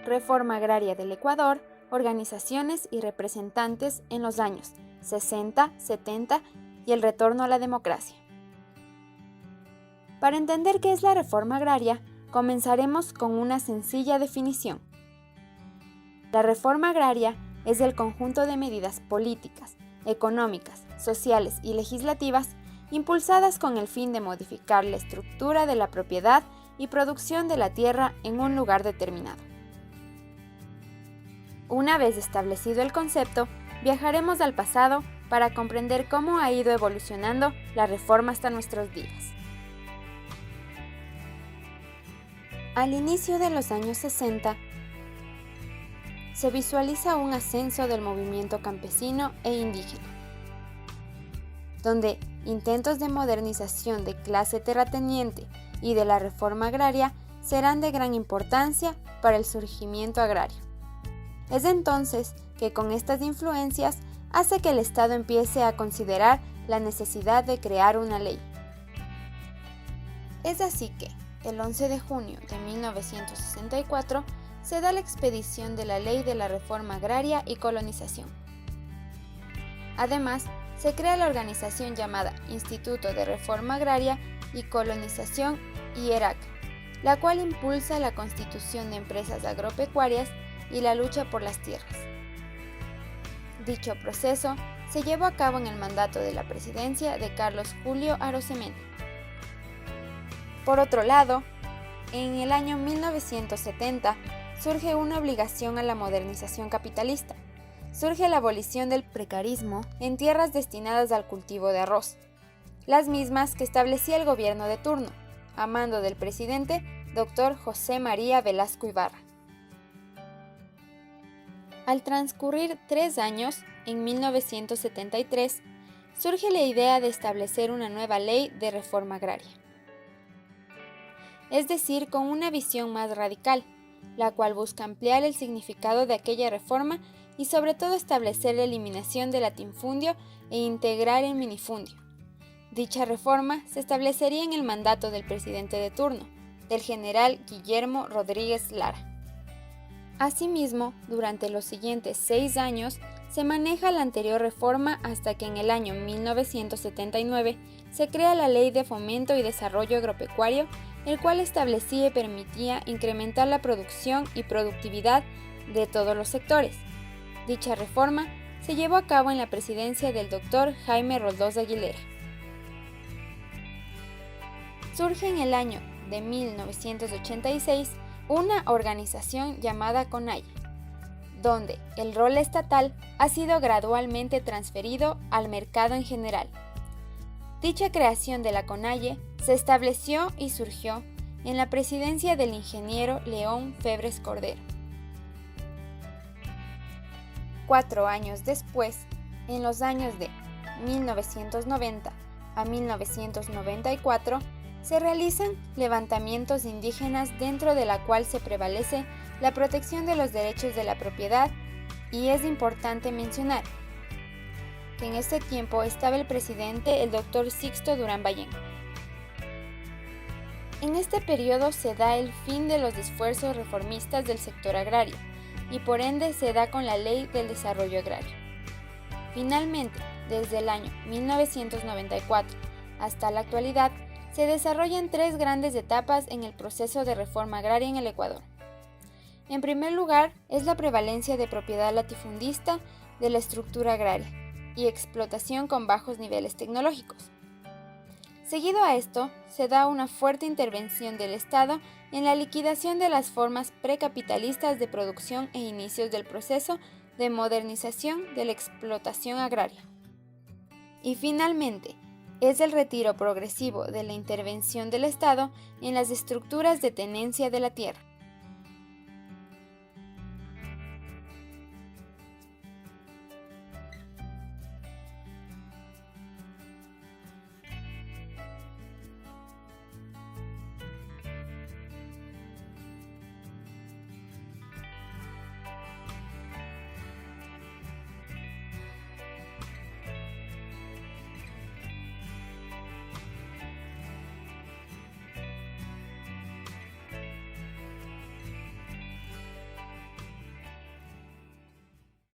Reforma Agraria del Ecuador, organizaciones y representantes en los años 60, 70 y el retorno a la democracia. Para entender qué es la reforma agraria, comenzaremos con una sencilla definición. La reforma agraria es el conjunto de medidas políticas, económicas, sociales y legislativas impulsadas con el fin de modificar la estructura de la propiedad y producción de la tierra en un lugar determinado. Una vez establecido el concepto, viajaremos al pasado para comprender cómo ha ido evolucionando la reforma hasta nuestros días. Al inicio de los años 60, se visualiza un ascenso del movimiento campesino e indígena, donde intentos de modernización de clase terrateniente y de la reforma agraria serán de gran importancia para el surgimiento agrario. Es entonces que con estas influencias hace que el Estado empiece a considerar la necesidad de crear una ley. Es así que, el 11 de junio de 1964, se da la expedición de la Ley de la Reforma Agraria y Colonización. Además, se crea la organización llamada Instituto de Reforma Agraria y Colonización IERAC, la cual impulsa la constitución de empresas agropecuarias y la lucha por las tierras. Dicho proceso se llevó a cabo en el mandato de la presidencia de Carlos Julio Arosemena. Por otro lado, en el año 1970 surge una obligación a la modernización capitalista. Surge la abolición del precarismo en tierras destinadas al cultivo de arroz, las mismas que establecía el gobierno de turno, a mando del presidente Dr. José María Velasco Ibarra. Al transcurrir 3 años, en 1973, surge la idea de establecer una nueva ley de reforma agraria. Es decir, con una visión más radical, la cual busca ampliar el significado de aquella reforma y sobre todo establecer la eliminación del latifundio e integrar el minifundio. Dicha reforma se establecería en el mandato del presidente de turno, del general Guillermo Rodríguez Lara. Asimismo, durante los siguientes 6 años, se maneja la anterior reforma hasta que en el año 1979 se crea la Ley de Fomento y Desarrollo Agropecuario, el cual establecía y permitía incrementar la producción y productividad de todos los sectores. Dicha reforma se llevó a cabo en la presidencia del Dr. Jaime Roldós Aguilera. Surge en el año de 1986 una organización llamada CONAIE, donde el rol estatal ha sido gradualmente transferido al mercado en general. Dicha creación de la CONAIE se estableció y surgió en la presidencia del ingeniero León Febres Cordero. 4 años después, en los años de 1990 a 1994, se realizan levantamientos indígenas dentro de la cual se prevalece la protección de los derechos de la propiedad, y es importante mencionar que en este tiempo estaba el presidente, el Dr. Sixto Durán Ballén. En este periodo se da el fin de los esfuerzos reformistas del sector agrario y por ende se da con la Ley del Desarrollo Agrario. Finalmente, desde el año 1994 hasta la actualidad, se desarrollan 3 grandes etapas en el proceso de reforma agraria en el Ecuador. En primer lugar, es la prevalencia de propiedad latifundista de la estructura agraria y explotación con bajos niveles tecnológicos. Seguido a esto, se da una fuerte intervención del Estado en la liquidación de las formas precapitalistas de producción e inicios del proceso de modernización de la explotación agraria. Y finalmente, es el retiro progresivo de la intervención del Estado en las estructuras de tenencia de la tierra.